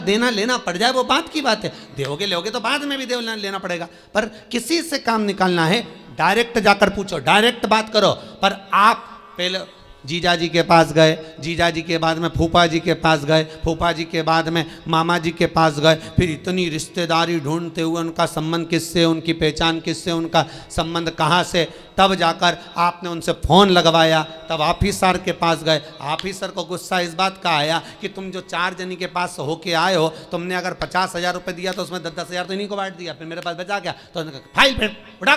देना लेना पड़ जाए वो बात की बात है, दोगे लोगे तो बाद में भी लेना पड़ेगा, पर किसी से काम निकालना है डायरेक्ट जाकर पूछो, डायरेक्ट बात करो। पर आप पहले जीजा जी के पास गए, जीजा जी के बाद में फूफा जी के पास गए, फूफा जी के बाद में मामा जी के पास गए, फिर इतनी रिश्तेदारी ढूंढते हुए उनका संबंध किससे, उनकी पहचान किससे, उनका संबंध कहाँ से, तब जाकर आपने उनसे फ़ोन लगवाया, तब ऑफिसर के पास गए। ऑफिसर को गुस्सा इस बात का आया कि तुम जो 4 जनी के पास होके आए हो, तुमने अगर 50,000 रुपये दिया तो उसमें 10-10 हज़ार तो इन्हीं को बांट दिया, फिर मेरे पास बचा क्या? तो उन्होंने कहा फाइल फिर उठा,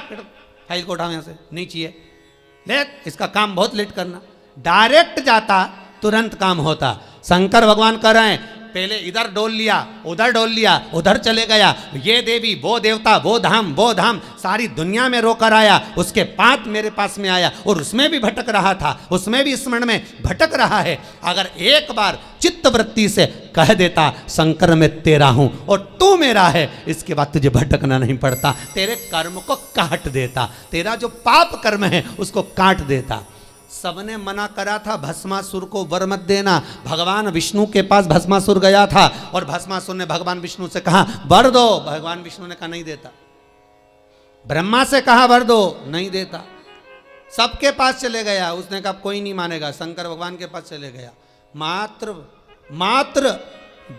फाइल को उठाओ यहाँ से, नहीं चाहिए, ले इसका काम बहुत लेट करना। डायरेक्ट जाता तुरंत काम होता। शंकर भगवान कह रहे हैं पहले इधर डोल लिया, उधर डोल लिया, उधर चले गया, ये देवी वो देवता वो धाम सारी दुनिया में रोकर आया, उसके बाद मेरे पास में आया और उसमें भी भटक रहा था, उसमें भी स्मरण में भटक रहा है। अगर एक बार चित्त वृत्ति से कह देता शंकर मैं तेरा हूं और तू मेरा है, इसके बाद तुझे भटकना नहीं पड़ता, तेरे कर्म को काट देता, तेरा जो पाप कर्म है उसको काट देता। सबने मना करा था भस्मासुर को वर मत देना। भगवान विष्णु के पास भस्मासुर गया था और भस्मासुर ने भगवान विष्णु से कहा वर दो, भगवान विष्णु ने कहा नहीं देता। ब्रह्मा से कहा वर दो, नहीं देता। सबके पास चले गया, उसने कहा कोई नहीं मानेगा, शंकर भगवान के पास चले गया। मात्र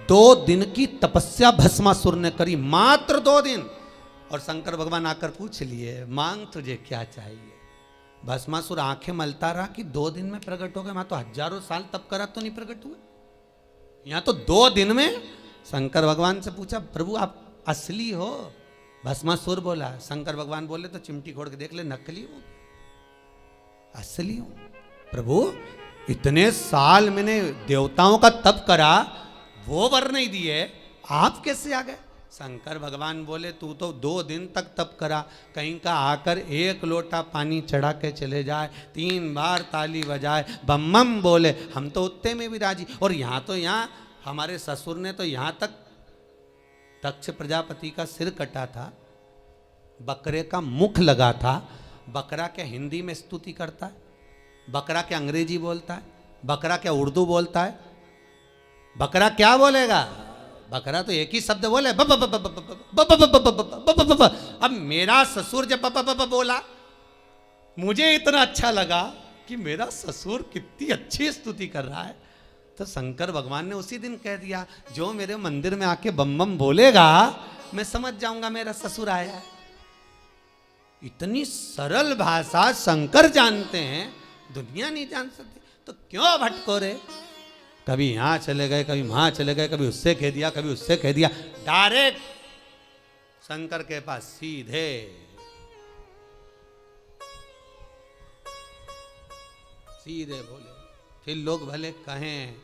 2 दिन की तपस्या भस्मासुर ने करी, मात्र 2 दिन। और शंकर भगवान आकर पूछ लिए मांग तुझे क्या चाहिए। भस्मासुर आंखें मलता रहा कि 2 दिन में प्रकट हो गए, मैं तो हजारों साल तप करा तो नहीं प्रकट हुए, यहाँ तो 2 दिन में। शंकर भगवान से पूछा प्रभु आप असली हो? भस्मासुर बोला। शंकर भगवान बोले तो चिमटी खोड़ के देख ले, नकली हो असली हो? प्रभु इतने साल मैंने देवताओं का तप करा, वो वर नहीं दिए, आप कैसे आ गए? शंकर भगवान बोले तू तो 2 दिन तक तप करा, कहीं का आकर 1 लोटा पानी चढ़ा के चले जाए, 3 बार ताली बजाए, बम बम बोले, हम तो उतने में भी राजी। और यहाँ तो यहाँ हमारे ससुर ने तो यहाँ तक दक्ष प्रजापति का सिर कटा था, बकरे का मुख लगा था। बकरा क्या हिंदी में स्तुति करता है? बकरा क्या अंग्रेजी बोलता है? बकरा क्या उर्दू बोलता है? बकरा क्या बोलेगा? बकरा तो एक ही शब्द बोले ब ब ब ब ब ब ब ब ब ब ब। अब मेरा ससुर जब ब ब ब ब बोला, मुझे इतना अच्छा लगा कि मेरा ससुर कितनी अच्छी स्तुति कर रहा है, तो शंकर भगवान ने उसी दिन कह दिया जो मेरे मंदिर में आके बम बम बोलेगा मैं समझ जाऊंगा मेरा ससुर आया है। इतनी सरल भाषा शंकर जानते हैं, दुनिया नहीं जान सकती, तो क्यों भटको रे? कभी यहाँ चले गए, कभी वहां चले गए, कभी उससे कह दिया, कभी उससे कह दिया, डायरेक्ट शंकर के पास सीधे। सीधे बोले। फिर लोग भले कहें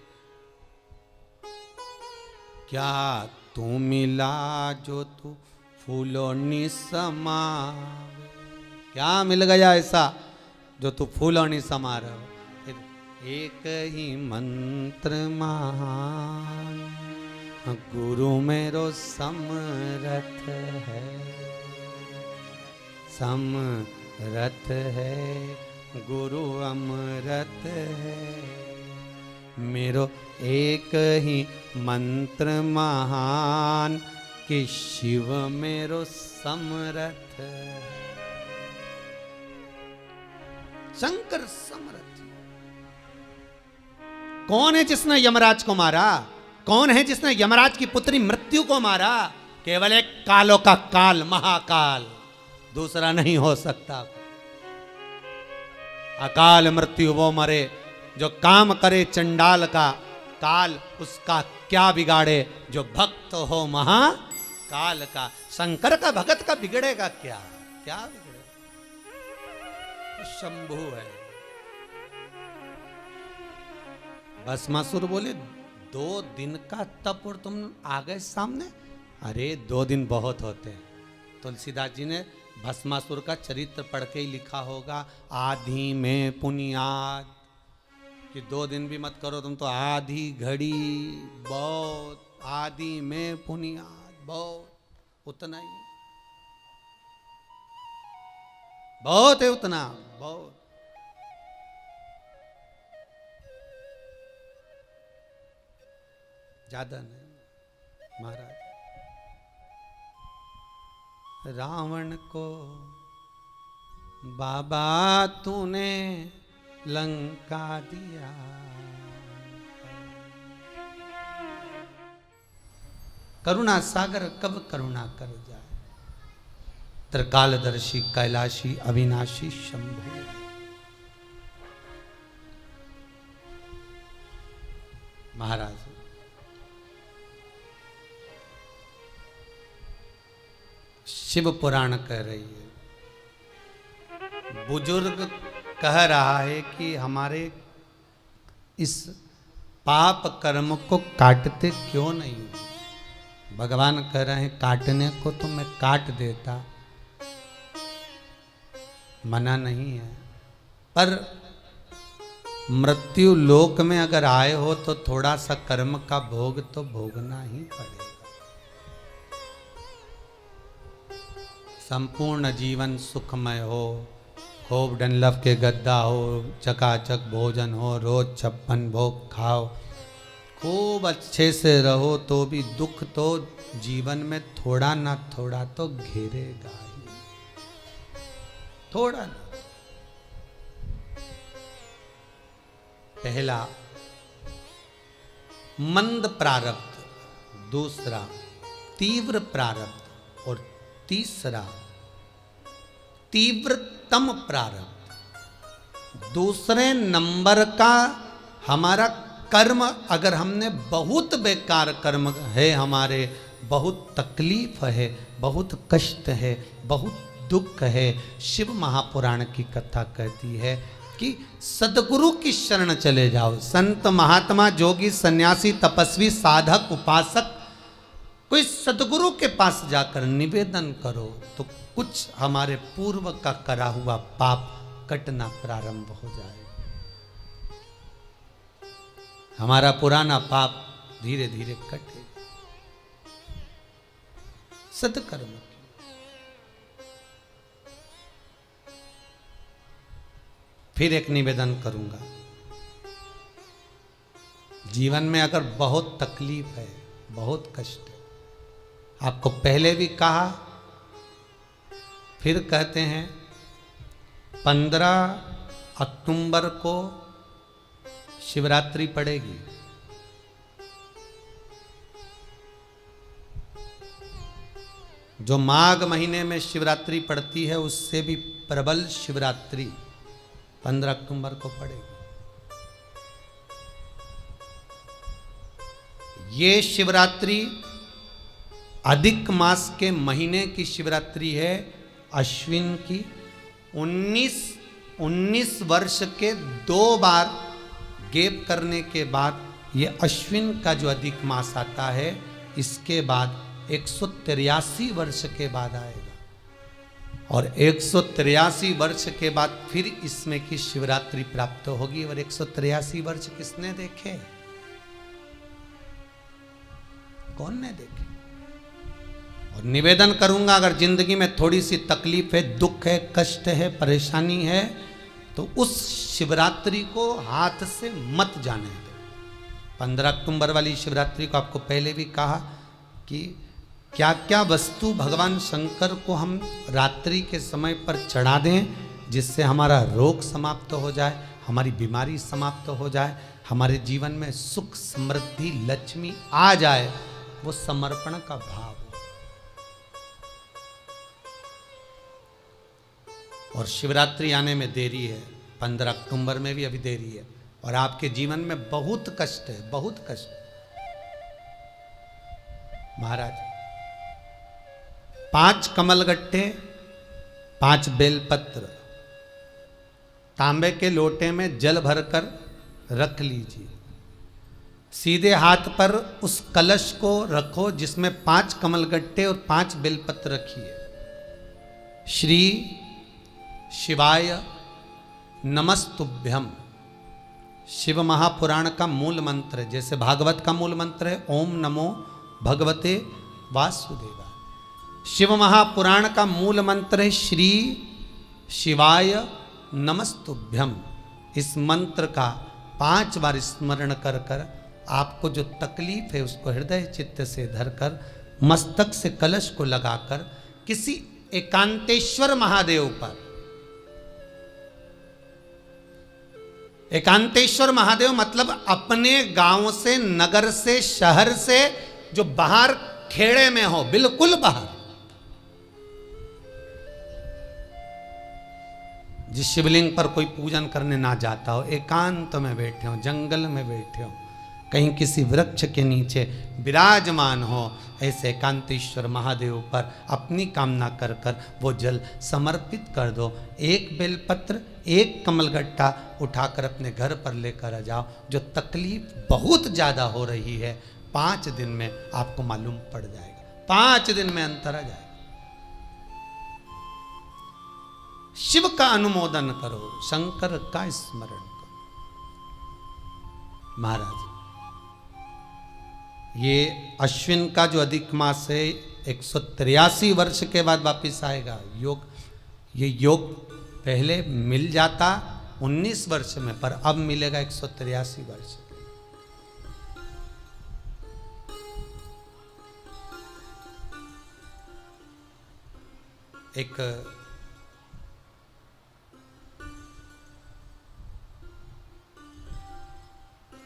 क्या तू मिला जो तू फूलों नि समा, क्या मिल गया ऐसा जो तू फूलों नि समा रहे हो? एक ही मंत्र महान गुरु मेरो समरथ है, समरथ है गुरु अमरत है, मेरो एक ही मंत्र महान कि शिव मेरो समरथ है। शंकर समरथ। कौन है जिसने यमराज को मारा? कौन है जिसने यमराज की पुत्री मृत्यु को मारा? केवल एक कालों का काल, महाकाल, दूसरा नहीं हो सकता। अकाल मृत्यु वो मरे जो काम करे चंडाल का, काल उसका क्या बिगाड़े जो भक्त हो महाकाल का। शंकर का भगत का बिगड़ेगा क्या? क्या बिगड़ेगा? शंभु है। भस्मासुर बोले 2 दिन का तप और तुम आ गए सामने? अरे 2 दिन बहुत होते हैं। तुलसीदास जी ने भस्मासुर का चरित्र पढ़ के ही लिखा होगा, आधी में पुनियाद, कि 2 दिन भी मत करो तुम तो आधी घड़ी बहुत, आधी में पुनियाद बहुत, उतना ही बहुत है, उतना बहुत। ज्यादा नहीं। महाराज रावण को बाबा तूने लंका दिया, करुणा सागर कब करुणा कर जाए, त्रिकालदर्शी कैलाशी अविनाशी शंभु। महाराज शिव पुराण कह रही है, बुजुर्ग कह रहा है कि हमारे इस पाप कर्म को काटते क्यों नहीं। भगवान कह रहे हैं काटने को तो मैं काट देता, मना नहीं है, पर मृत्यु लोक में अगर आए हो तो थोड़ा सा कर्म का भोग तो भोगना ही पड़ेगा। संपूर्ण जीवन सुखमय हो, खूब डनलफ के गद्दा हो, चकाचक भोजन हो, रोज 56 भोग खाओ, खूब अच्छे से रहो, तो भी दुख तो जीवन में थोड़ा ना थोड़ा तो घेरेगा ही, थोड़ा ना। पहला मंद प्रारब्ध, दूसरा तीव्र प्रारब्ध और तीसरा तीव्रतम प्रारब्ध। दूसरे नंबर का हमारा कर्म अगर हमने बहुत बेकार कर्म है, हमारे बहुत तकलीफ है, बहुत कष्ट है, बहुत दुख है, शिव महापुराण की कथा कहती है कि सदगुरु की शरण चले जाओ। संत महात्मा जोगी सन्यासी तपस्वी साधक उपासक कोई सदगुरु के पास जाकर निवेदन करो तो कुछ हमारे पूर्व का करा हुआ पाप कटना प्रारंभ हो जाए। हमारा पुराना पाप धीरे धीरे कटे। सत्कर्म फिर एक निवेदन करूंगा, जीवन में अगर बहुत तकलीफ है, बहुत कष्ट है, आपको पहले भी कहा फिर कहते हैं, 15 अक्टूबर को शिवरात्रि पड़ेगी। जो माघ महीने में शिवरात्रि पड़ती है उससे भी प्रबल शिवरात्रि 15 अक्टूबर को पड़ेगी। ये शिवरात्रि अधिक मास के महीने की शिवरात्रि है, अश्विन की। 19 वर्ष के 2 बार गैप करने के बाद ये अश्विन का जो अधिक मास आता है, इसके बाद 183 वर्ष के बाद आएगा और 183 वर्ष के बाद फिर इसमें की शिवरात्रि प्राप्त होगी। और 183 वर्ष किसने देखे? कौन ने देखे? और निवेदन करूंगा, अगर जिंदगी में थोड़ी सी तकलीफ है, दुख है, कष्ट है, परेशानी है, तो उस शिवरात्रि को हाथ से मत जाने दो। 15 अक्टूबर वाली शिवरात्रि को आपको पहले भी कहा कि क्या क्या वस्तु भगवान शंकर को हम रात्रि के समय पर चढ़ा दें जिससे हमारा रोग समाप्त हो जाए, हमारी बीमारी समाप्त हो जाए, हमारे जीवन में सुख समृद्धि लक्ष्मी आ जाए। वो समर्पण का भाव। और शिवरात्रि आने में देरी है, 15 अक्टूबर में भी अभी देरी है और आपके जीवन में बहुत कष्ट है, बहुत कष्ट। महाराज 5 कमलगट्टे, 5 बेलपत्र तांबे के लोटे में जल भरकर रख लीजिए। सीधे हाथ पर उस कलश को रखो जिसमें 5 कमलगट्टे और 5 बेलपत्र रखिए। श्री शिवाय नमस्तुभ्यम शिव महापुराण का मूल मंत्र है, जैसे भागवत का मूल मंत्र है ओम नमो भगवते वासुदेवाय। शिव महापुराण का मूल मंत्र है श्री शिवाय नमस्तुभ्यम। इस मंत्र का 5 बार स्मरण कर कर आपको जो तकलीफ है उसको हृदय चित्त से धरकर मस्तक से कलश को लगाकर किसी एकांतेश्वर महादेव पर, एकांतेश्वर महादेव मतलब अपने गांव से, नगर से, शहर से जो बाहर खेड़े में हो, बिल्कुल बाहर, जिस शिवलिंग पर कोई पूजन करने ना जाता हो, एकांत में बैठे हो, जंगल में बैठे हो, कहीं किसी वृक्ष के नीचे विराजमान हो, ऐसे एकांतेश्वर महादेव पर अपनी कामना कर कर वो जल समर्पित कर दो। एक बेलपत्र, एक कमलगट्टा उठाकर अपने घर पर लेकर आ जाओ। जो तकलीफ बहुत ज़्यादा हो रही है 5 दिन में आपको मालूम पड़ जाएगा, 5 दिन में अंतर आ जाएगा। शिव का अनुमोदन करो, शंकर का स्मरण करो। महाराज, ये अश्विन का जो अधिक मास है 183 वर्ष के बाद वापिस आएगा। योग, ये योग पहले मिल जाता 19 वर्ष में, पर अब मिलेगा 183 वर्ष। एक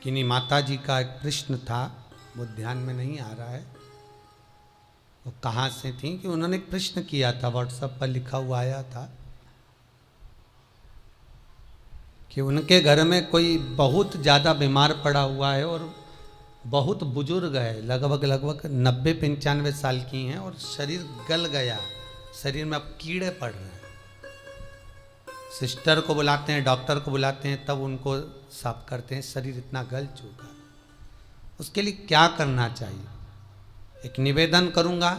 किन्हीं माता जी का एक प्रश्न था, वो ध्यान में नहीं आ रहा है वो कहाँ से थी, कि उन्होंने एक प्रश्न किया था, व्हाट्सएप पर लिखा हुआ आया था कि उनके घर में कोई बहुत ज़्यादा बीमार पड़ा हुआ है और बहुत बुजुर्ग है, लगभग 90-95 साल की हैं और शरीर गल गया, शरीर में अब कीड़े पड़ रहे हैं। सिस्टर को बुलाते हैं, डॉक्टर को बुलाते हैं, तब उनको साफ करते हैं, शरीर इतना गल चुका। उसके लिए क्या करना चाहिए? एक निवेदन करूंगा,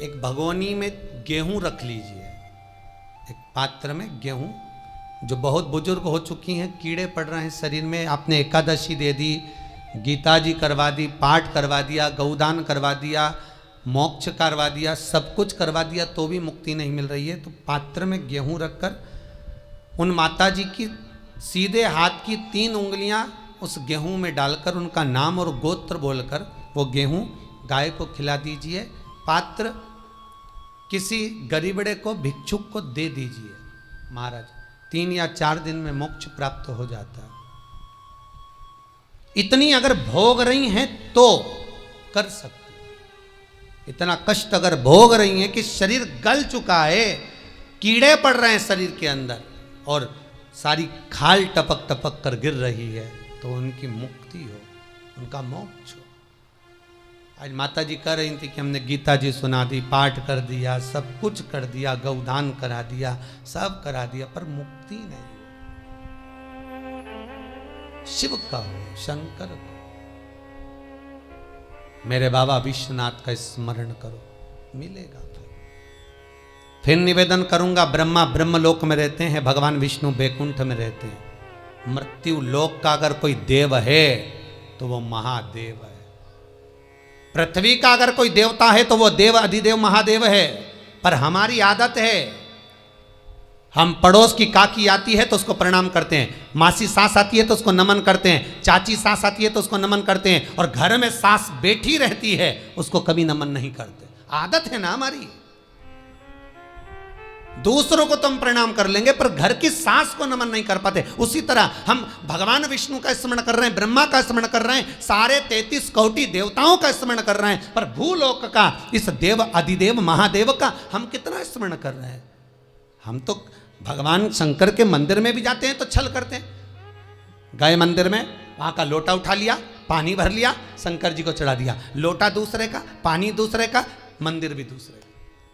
एक भगोनी में गेहूं रख लीजिए, एक पात्र में गेहूं, जो बहुत बुजुर्ग हो चुकी हैं, कीड़े पड़ रहे हैं शरीर में, आपने एकादशी दे दी, गीता जी करवा दी, पाठ करवा दिया, गौदान करवा दिया, मोक्ष करवा दिया, सब कुछ करवा दिया, तो भी मुक्ति नहीं मिल रही है, तो पात्र में गेहूं रखकर उन माता जी की सीधे हाथ की 3 उंगलियां उस गेहूं में डालकर उनका नाम और गोत्र बोलकर वो गेहूं गाय को खिला दीजिए। पात्र किसी गरीबड़े को, भिक्षुक को दे दीजिए। महाराज 3 या 4 दिन में मोक्ष प्राप्त हो जाता है। इतनी अगर भोग रही हैं तो कर सकते, इतना कष्ट अगर भोग रही हैं कि शरीर गल चुका है, कीड़े पड़ रहे हैं शरीर के अंदर और सारी खाल टपक टपक कर गिर रही है, तो उनकी मुक्ति हो, उनका मोक्ष हो। आज माता जी कह रही थी कि हमने गीता जी सुना दी, पाठ कर दिया, सब कुछ कर दिया, गौदान करा दिया, सब करा दिया, पर मुक्ति नहीं हो। शिव का हो, शंकर का, मेरे बाबा विश्वनाथ का स्मरण करो, मिलेगा। फिर निवेदन करूंगा, ब्रह्मा ब्रह्मलोक में रहते हैं, भगवान विष्णु बैकुंठ में रहते हैं। मृत्यु लोक का अगर कोई देव है तो वो महादेव है। पृथ्वी का अगर कोई देवता है तो वो देव अधिदेव महादेव है। पर हमारी आदत है, हम पड़ोस की काकी आती है तो उसको प्रणाम करते हैं, मासी सास आती है तो उसको नमन करते हैं, चाची सास आती है तो उसको नमन करते हैं, और घर में सास बैठी रहती है उसको कभी नमन नहीं करते। आदत है ना हमारी। दूसरों को तो हम प्रणाम कर लेंगे पर घर की सास को नमन नहीं कर पाते। उसी तरह हम भगवान विष्णु का स्मरण कर रहे हैं, ब्रह्मा का स्मरण कर रहे हैं, सारे 33 कोटि देवताओं का स्मरण कर रहे हैं, पर भूलोक का इस देव अधिदेव महादेव का हम कितना स्मरण कर रहे हैं। हम तो भगवान शंकर के मंदिर में भी जाते हैं तो छल करते हैं, गए मंदिर में, वहां का लोटा उठा लिया, पानी भर लिया, शंकर जी को चढ़ा दिया, लोटा दूसरे का, पानी दूसरे का, मंदिर भी दूसरे का,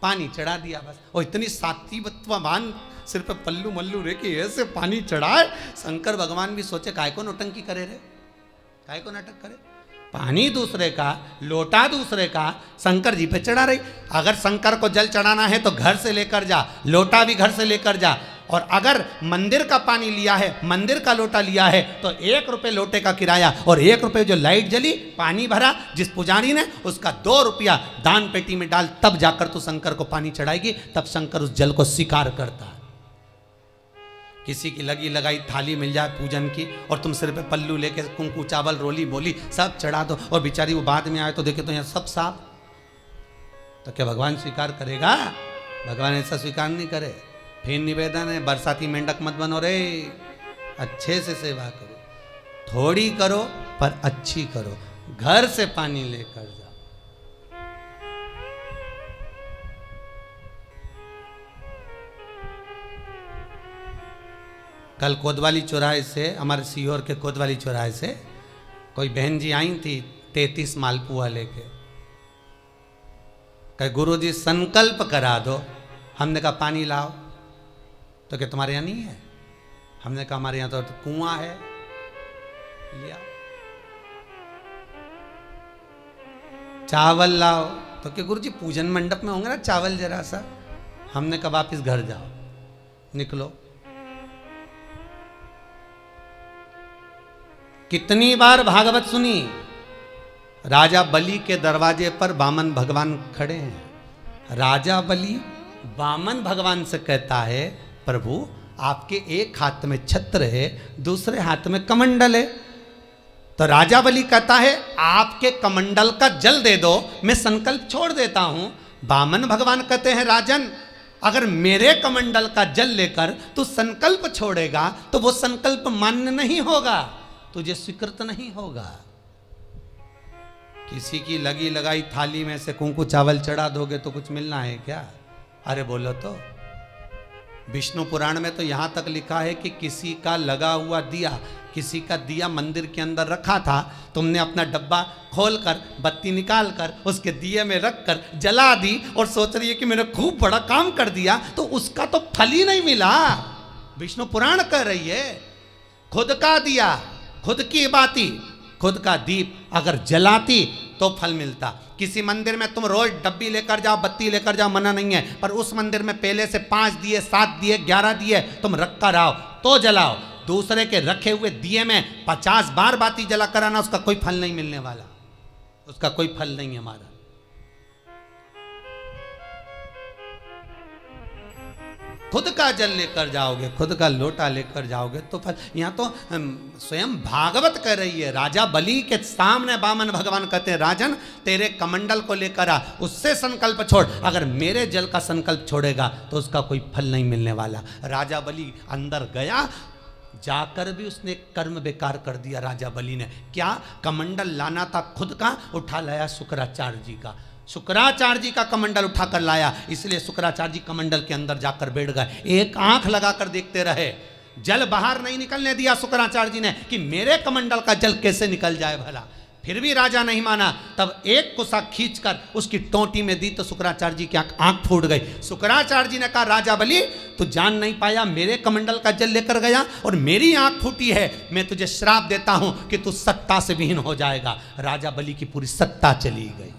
पानी चढ़ा दिया बस। और इतनी सात्वित्ववान सिर पे पल्लू मल्लू रे कि ऐसे पानी चढ़ाए। शंकर भगवान भी सोचे काय को नौटंकी करे रे, काय को नाटक करे, पानी दूसरे का, लोटा दूसरे का, शंकर जी पे चढ़ा रही। अगर शंकर को जल चढ़ाना है तो घर से लेकर जा, लोटा भी घर से लेकर जा, और अगर मंदिर का पानी लिया है, मंदिर का लोटा लिया है तो 1 रुपये लोटे का किराया, और 1 रुपये जो लाइट जली, पानी भरा जिस पुजारी ने, उसका 2 रुपया दान पेटी में डाल, तब जाकर तू शंकर को पानी चढ़ाएगी, तब शंकर उस जल को स्वीकार करता है किसी की लगी लगाई थाली मिल जाए पूजन की और तुम सिर पे पल्लू लेके कुंकू चावल रोली बोली सब चढ़ा दो और बेचारी वो बाद में आए तो देखे तो यहाँ सब साफ, तो क्या भगवान स्वीकार करेगा? भगवान ऐसा स्वीकार नहीं करे। फिर निवेदन है, बरसाती मेंढक मत बनो रे, अच्छे से सेवा करो, थोड़ी करो पर अच्छी करो, घर से पानी लेकर जाओ। कल कोतवाली चौराहे से, हमारे सीहोर के कोतवाली चौराहे से कोई बहन जी आई थी 33 मालपुआ लेके, कहे गुरुजी संकल्प करा दो। हमने कहा पानी लाओ, तो क्या तुम्हारे यहाँ नहीं है? हमने कहा हमारे यहाँ तो कुआं है, लिया। चावल लाओ, तो क्या गुरुजी पूजन मंडप में होंगे ना चावल जरा सा। हमने कहा वापिस घर जाओ, निकलो। कितनी बार भागवत सुनी, राजा बलि के दरवाजे पर वामन भगवान खड़े हैं। राजा बलि वामन भगवान से कहता है प्रभु आपके एक हाथ में छत्र है, दूसरे हाथ में कमंडल है। तो राजा बलि कहता है आपके कमंडल का जल दे दो, मैं संकल्प छोड़ देता हूं। वामन भगवान कहते हैं राजन अगर मेरे कमंडल का जल लेकर तू संकल्प छोड़ेगा तो वो संकल्प मान्य नहीं होगा, तुझे स्वीकृत नहीं होगा। किसी की लगी लगाई थाली में से कुंकू चावल चढ़ा दोगे तो कुछ मिलना है क्या? अरे बोलो तो। विष्णु पुराण में तो यहां तक लिखा है कि किसी का लगा हुआ दिया, किसी का दिया मंदिर के अंदर रखा था, तुमने अपना डब्बा खोलकर बत्ती निकाल कर उसके दिए में रखकर जला दी और सोच रही है कि मैंने खूब बड़ा काम कर दिया, तो उसका तो फल ही नहीं मिला। विष्णु पुराण कह रही है खुद का दिया, खुद की बाती, खुद का दीप अगर जलाती तो फल मिलता। किसी मंदिर में तुम रोज डब्बी लेकर जाओ, बत्ती लेकर जाओ, मना नहीं है, पर उस मंदिर में पहले से 5 दिए, 7 दिए, 11 दिए तुम रख कर आओ तो जलाओ। दूसरे के रखे हुए दिए में 50 बार बाती जला कर आना, उसका कोई फल नहीं मिलने वाला, उसका कोई फल नहीं है हमारा। खुद का जल लेकर जाओगे, खुद का लोटा लेकर जाओगे तो फल। यहाँ तो स्वयं भागवत कह रही है, राजा बलि के सामने वामन भगवान कहते हैं राजन तेरे कमंडल को लेकर आ, उससे संकल्प छोड़, अगर मेरे जल का संकल्प छोड़ेगा तो उसका कोई फल नहीं मिलने वाला। राजा बलि अंदर गया, जाकर भी उसने कर्म बेकार कर दिया। राजा बलि ने क्या, कमंडल लाना था खुद का, उठा लाया शुक्राचार्य जी का। शुक्राचार्य जी का कमंडल उठाकर लाया, इसलिए शुक्राचार्य जी कमंडल के अंदर जाकर बैठ गए, एक आंख लगाकर देखते रहे। जल बाहर नहीं निकलने दिया शुक्राचार्य जी ने कि मेरे कमंडल का जल कैसे निकल जाए भला। फिर भी राजा नहीं माना, तब एक कुसा खींचकर उसकी टोंटी में दी तो शुक्राचार्य जी की आंख फूट गई। शुक्राचार्य जी ने कहा राजा बलि तू जान नहीं पाया, मेरे कमंडल का जल लेकर गया और मेरी आंख फूटी है, मैं तुझे श्राप देता हूं कि तू सत्ता से विहीन हो जाएगा। राजा बलि की पूरी सत्ता चली गई,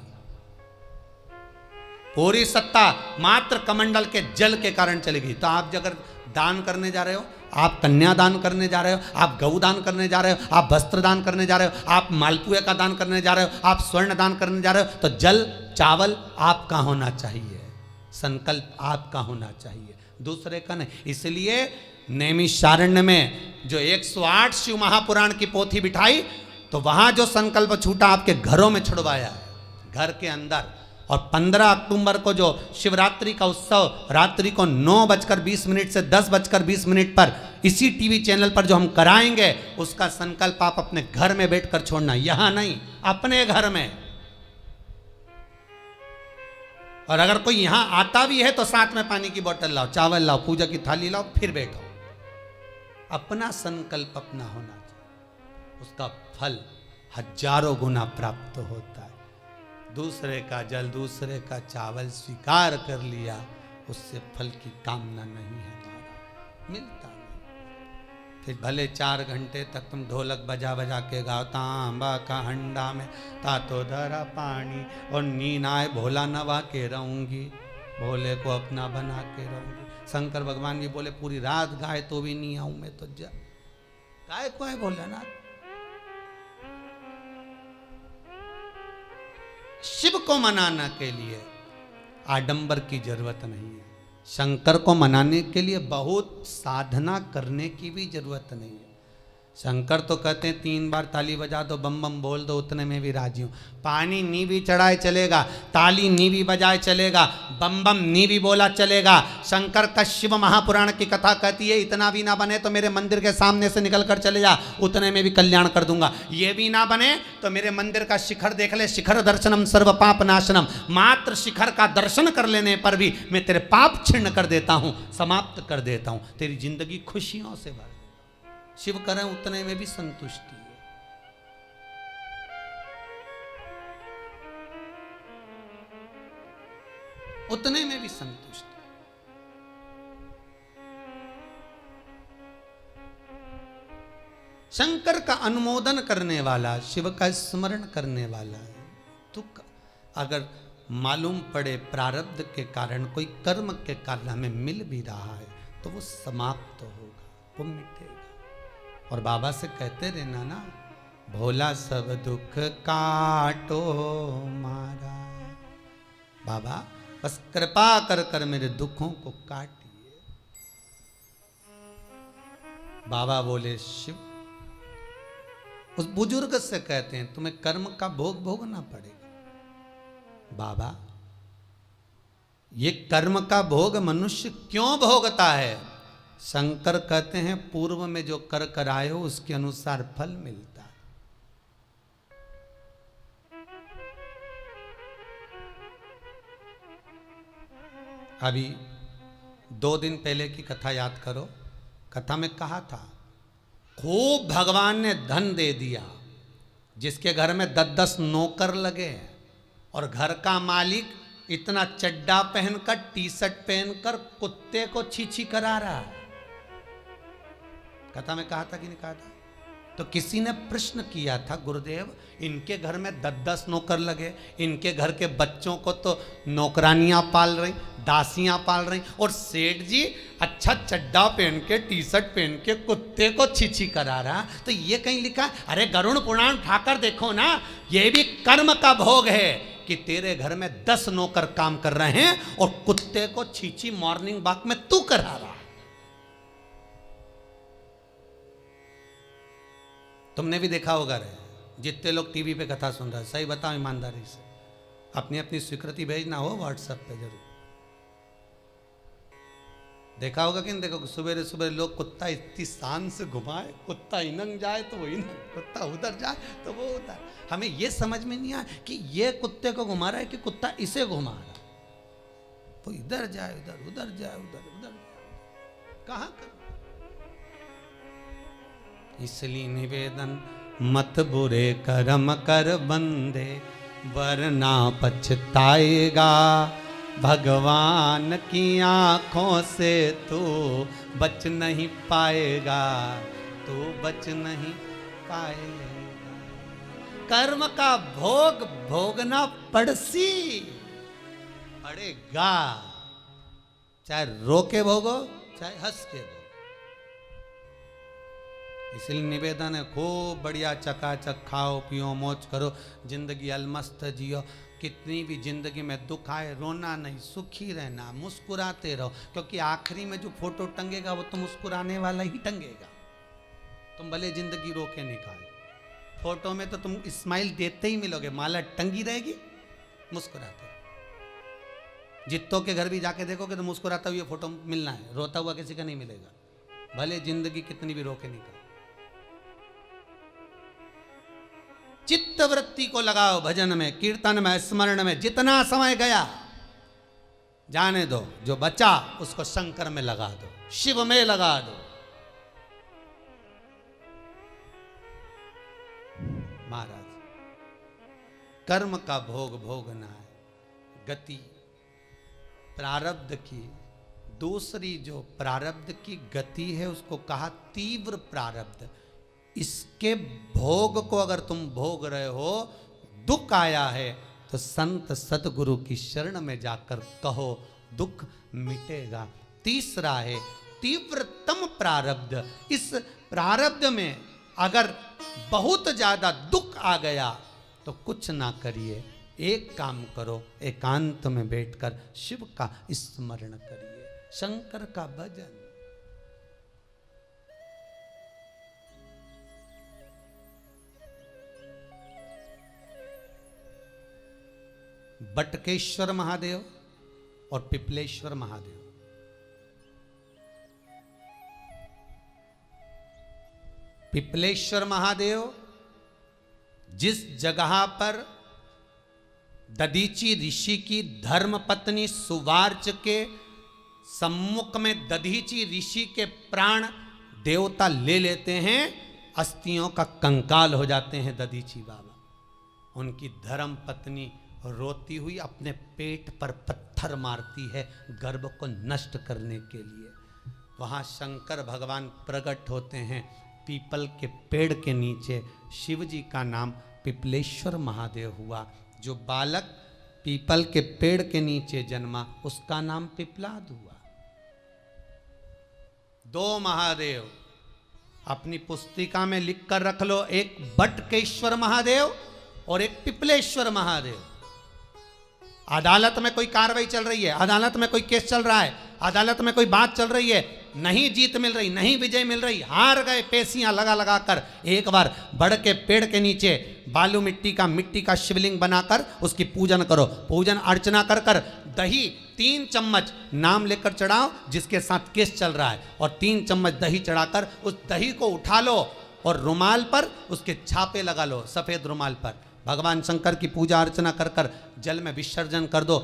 पूरी सत्ता मात्र कमंडल के जल के कारण चली गई। तो आप अगर दान करने जा रहे हो, आप कन्या दान करने जा रहे हो, आप गौ दान करने जा रहे हो, आप वस्त्र दान करने जा रहे हो, आप मालपुए का दान करने जा रहे हो, आप स्वर्ण दान करने जा रहे हो, तो जल चावल आपका होना चाहिए, संकल्प आपका होना चाहिए, दूसरे का नहीं। इसलिए नैमिषारण्य में जो 108 शिव महापुराण की पोथी बिठाई तो वहां जो संकल्प छूटा आपके घरों में छुड़वाया है, घर के अंदर। और 15 अक्टूबर को जो शिवरात्रि का उत्सव रात्रि को 9:20 से 10:20 पर इसी टीवी चैनल पर जो हम कराएंगे, उसका संकल्प आप अपने घर में बैठकर छोड़ना, यहां नहीं, अपने घर में। और अगर कोई यहां आता भी है तो साथ में पानी की बोतल लाओ, चावल लाओ, पूजा की थाली लाओ, फिर बैठो। अपना संकल्प अपना होना चाहिए, उसका फल हजारों गुना प्राप्त होता है। दूसरे का जल, दूसरे का चावल स्वीकार कर लिया, उससे फल की कामना नहीं है, हमारा मिलता नहीं। फिर भले 4 घंटे तक तुम ढोलक बजा बजा के गाओ, तांबा का हंडा में तातो धरा पानी और नींद आए भोला नवा के रहूंगी, भोले को अपना बना के रहूंगी। शंकर भगवान भी बोले पूरी रात गाए तो भी नहीं आऊं मैं, तो जा गाय को है भोलेनाथ। शिव को मनाने के लिए आडंबर की जरूरत नहीं है, शंकर को मनाने के लिए बहुत साधना करने की भी जरूरत नहीं है। शंकर तो कहते हैं 3 बार ताली बजा दो, बम बम बोल दो, उतने में भी राजी हूँ। पानी नी भी चढ़ाए चलेगा, ताली नी भी बजाए चलेगा, बम बम नी भी बोला चलेगा। शंकर का शिव महापुराण की कथा कहती है इतना भी ना बने तो मेरे मंदिर के सामने से निकल कर चले जा, उतने में भी कल्याण कर दूंगा। ये भी ना बने तो मेरे मंदिर का शिखर देख ले, शिखर दर्शनम सर्व पाप नाशनम, मात्र शिखर का दर्शन कर लेने पर भी मैं तेरे पाप छिन्न कर देता हूँ, समाप्त कर देता हूँ, तेरी जिंदगी खुशियों से भर। शिव करें उतने में भी संतुष्टि है। उतने में भी संतुष्टि। शंकर का अनुमोदन करने वाला, शिव का स्मरण करने वाला है। तो अगर मालूम पड़े प्रारब्ध के कारण, कोई कर्म के कारण हमें मिल भी रहा है तो वो समाप्त होगा, वो मिटेगा। और बाबा से कहते रहना ना, भोला सब दुख काटो मारा, बाबा बस कृपा कर कर मेरे दुखों को काटिए। बाबा बोले शिव, उस बुजुर्ग से कहते हैं तुम्हें कर्म का भोग भोगना पड़ेगा। बाबा ये कर्म का भोग मनुष्य क्यों भोगता है? शंकर कहते हैं पूर्व में जो कर कराए हो उसके अनुसार फल मिलता है। अभी 2 दिन पहले की कथा याद करो। कथा में कहा था खूब भगवान ने धन दे दिया, जिसके घर में 10-10 नौकर लगे और घर का मालिक इतना चड्डा पहनकर, टी शर्ट पहनकर कुत्ते को छी करा रहा है। कथा में कहा था कि नहीं कहा था? तो किसी ने प्रश्न किया था, गुरुदेव इनके घर में 10-10 नौकर लगे, इनके घर के बच्चों को तो नौकरानियां पाल रही, दासियां पाल रही, और सेठ जी अच्छा चड्डा पहन के, टी शर्ट पहन के कुत्ते को छी करा रहा। तो ये कहीं लिखा है? अरे गरुड़ पुराण उठाकर देखो ना, ये भी कर्म का भोग है कि तेरे घर में 10 नौकर काम कर रहे हैं और कुत्ते को छी मॉर्निंग वॉक में तू करा रहा। तुमने भी देखा होगा रे, जितने लोग टीवी पे कथा सुन रहे हैं, सही बताओ ईमानदारी से, अपनी अपनी स्वीकृति भेजना हो व्हाट्सएप पे जरूर। देखा होगा कि नहीं देखो, सुबह सुबह लोग कुत्ता इतनी शान से घुमाए, कुत्ता इनंग जाए तो वो इनंग, कुत्ता उधर जाए तो वो उधर। हमें ये समझ में नहीं आया कि ये कुत्ते को घुमा रहा है कि कुत्ता इसे घुमा रहा है। वो इधर जाए उधर, उधर जाए उधर, उधर कहाँ कर। इसलिए निवेदन मत बुरे कर्म कर बंदे, वरना पछताएगा। भगवान की आंखों से तू बच नहीं पाएगा, तू बच नहीं पाएगा। कर्म का भोग भोगना पड़सी पड़ेगा, चाहे रो के भोगो चाहे हंस के भोगो। इसलिए निवेदन है खूब बढ़िया चकाचक खाओ पियो मौज करो, जिंदगी अलमस्त जियो। कितनी भी जिंदगी में दुख आए रोना नहीं, सुखी रहना, मुस्कुराते रहो, क्योंकि आखिरी में जो फोटो टंगेगा वो तो मुस्कुराने वाला ही टंगेगा। तुम भले जिंदगी रो के निकाल, फोटो में तो तुम स्माइल देते ही मिलोगे, माला टंगी रहेगी मुस्कुराते। जित्तों के घर भी जाके देखोगे तो मुस्कुराता हुआ फोटो मिलना है, रोता हुआ किसी का नहीं मिलेगा, भले जिंदगी कितनी भी रो के निकाल। चित्त वृत्ति को लगाओ भजन में, कीर्तन में, स्मरण में। जितना समय गया जाने दो, जो बचा उसको शंकर में लगा दो, शिव में लगा दो। महाराज कर्म का भोग भोगना है, गति प्रारब्ध की। दूसरी जो प्रारब्ध की गति है उसको कहा तीव्र प्रारब्ध। इसके भोग को अगर तुम भोग रहे हो, दुख आया है तो संत सतगुरु की शरण में जाकर कहो, दुख मिटेगा। तीसरा है तीव्रतम प्रारब्ध। इस प्रारब्ध में अगर बहुत ज्यादा दुख आ गया तो कुछ ना करिए, एक काम करो, एकांत में बैठकर शिव का स्मरण करिए। शंकर का भजन। बटकेश्वर महादेव और पिपलेश्वर महादेव, पिपलेश्वर महादेव जिस जगह पर दधीची ऋषि की धर्म पत्नी सुवार्च के सम्मुख में दधीची ऋषि के प्राण देवता ले लेते हैं, अस्थियों का कंकाल हो जाते हैं दधीची बाबा। उनकी धर्म पत्नी रोती हुई अपने पेट पर पत्थर मारती है गर्भ को नष्ट करने के लिए। वहाँ शंकर भगवान प्रकट होते हैं पीपल के पेड़ के नीचे। शिव जी का नाम पिपलेश्वर महादेव हुआ। जो बालक पीपल के पेड़ के नीचे जन्मा उसका नाम पिपलाद हुआ। दो महादेव अपनी पुस्तिका में लिख कर रख लो, एक बटकेश्वर महादेव और एक पिपलेश्वर महादेव। अदालत में कोई कार्रवाई चल रही है, अदालत में कोई केस चल रहा है, अदालत में कोई बात चल रही है, नहीं जीत मिल रही, नहीं विजय मिल रही, हार गए, पेशियां लगा लगा कर एक बार बड़ के पेड़ के नीचे बालू मिट्टी का शिवलिंग बनाकर उसकी पूजन करो। पूजन अर्चना कर कर दही 3 चम्मच नाम लेकर चढ़ाओ जिसके साथ केस चल रहा है, और 3 चम्मच दही चढ़ाकर उस दही को उठा लो और रुमाल पर उसके छापे लगा लो, सफेद रुमाल पर। भगवान शंकर की पूजा अर्चना कर कर जल में विसर्जन कर दो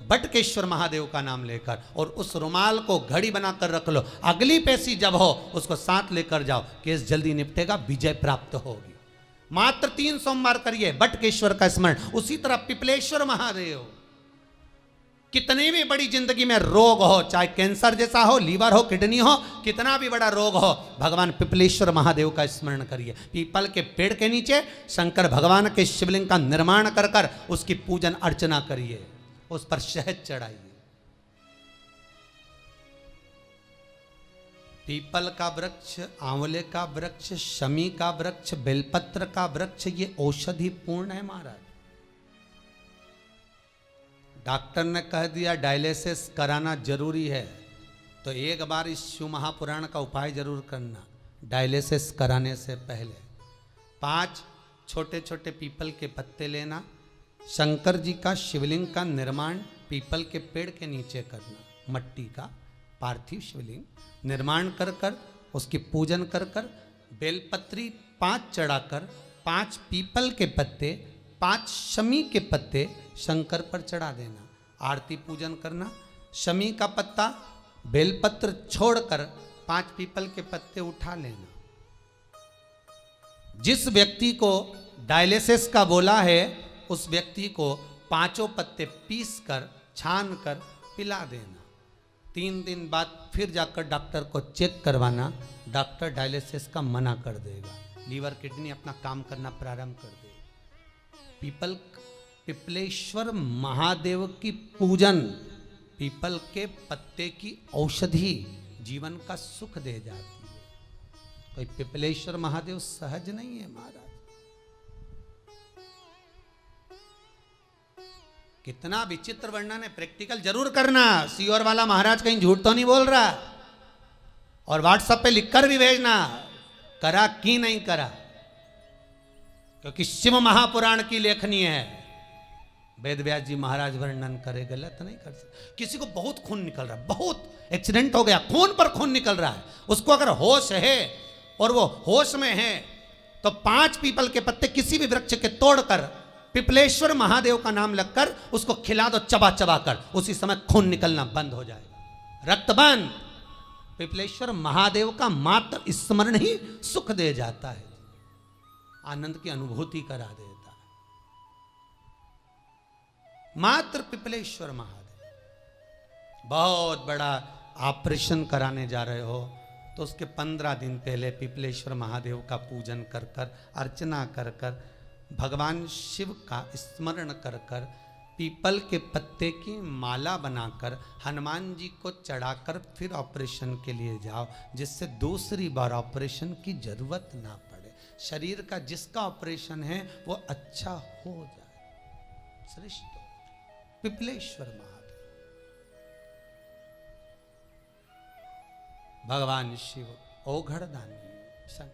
बटकेश्वर महादेव का नाम लेकर, और उस रुमाल को घड़ी बनाकर रख लो। अगली पेशी जब हो उसको साथ लेकर जाओ, केस जल्दी निपटेगा, विजय प्राप्त होगी। मात्र 3 सोमवार करिए बटकेश्वर का स्मरण। उसी तरह पिपलेश्वर महादेव, कितनी भी बड़ी जिंदगी में रोग हो, चाहे कैंसर जैसा हो, लीवर हो, किडनी हो, कितना भी बड़ा रोग हो, भगवान पिपलेश्वर महादेव का स्मरण करिए। पीपल के पेड़ के नीचे शंकर भगवान के शिवलिंग का निर्माण कर कर उसकी पूजन अर्चना करिए, उस पर शहद चढ़ाइए। पीपल का वृक्ष, आंवले का वृक्ष, शमी का वृक्ष, बेलपत्र का वृक्ष, ये औषधि पूर्ण है महाराज। डॉक्टर ने कह दिया डायलिसिस कराना जरूरी है, तो एक बार इस शिव महापुराण का उपाय जरूर करना। डायलिसिस कराने से पहले 5 छोटे छोटे पीपल के पत्ते लेना, शंकर जी का शिवलिंग का निर्माण पीपल के पेड़ के नीचे करना। मट्टी का पार्थिव शिवलिंग निर्माण कर कर उसकी पूजन कर कर बेलपत्री 5 चढ़ाकर 5 पीपल के पत्ते, 5 शमी के पत्ते शंकर पर चढ़ा देना। आरती पूजन करना। शमी का पत्ता बेलपत्र छोड़कर 5 पीपल के पत्ते उठा लेना। जिस व्यक्ति को डायलिसिस का बोला है उस व्यक्ति को 5 पत्ते पीस कर छान कर पिला देना। 3 दिन बाद फिर जाकर डॉक्टर को चेक करवाना, डॉक्टर डायलिसिस का मना कर देगा, लीवर किडनी अपना काम करना प्रारंभ कर देगा। पिपलेश्वर महादेव की पूजन, पीपल के पत्ते की औषधि जीवन का सुख दे जाती है। कोई पिपलेश्वर महादेव सहज नहीं है महाराज। कितना विचित्र वर्णन है, प्रैक्टिकल जरूर करना। सीओर वाला महाराज कहीं झूठ तो नहीं बोल रहा, और व्हाट्सएप पे लिखकर भी भेजना करा कि नहीं करा, क्योंकि शिव महापुराण की लेखनी है। वेद व्यास जी महाराज वर्णन करे, गलत नहीं कर सकते। किसी को बहुत खून निकल रहा है, बहुत एक्सीडेंट हो गया, खून पर खून निकल रहा है, उसको अगर होश है और वो होश में है तो 5 पीपल के पत्ते किसी भी वृक्ष के तोड़कर पिपलेश्वर महादेव का नाम लगकर उसको खिला दो, चबा चबा कर, उसी समय खून निकलना बंद हो जाएगा, रक्त बंद। पिपलेश्वर महादेव का मात्र स्मरण ही सुख दे जाता है, आनंद की अनुभूति करा देता है। मात्र पिपलेश्वर महादेव। बहुत बड़ा ऑपरेशन कराने जा रहे हो तो उसके 15 दिन पहले पिपलेश्वर महादेव का पूजन कर कर, अर्चना कर कर, भगवान शिव का स्मरण कर कर, पीपल के पत्ते की माला बनाकर हनुमान जी को चढ़ाकर फिर ऑपरेशन के लिए जाओ, जिससे दूसरी बार ऑपरेशन की जरूरत ना पड़े। शरीर का जिसका ऑपरेशन है वो अच्छा हो जाए। श्रेष्ठ पिपलेश्वर महादेव। भगवान शिव ओघड़ दानी सन।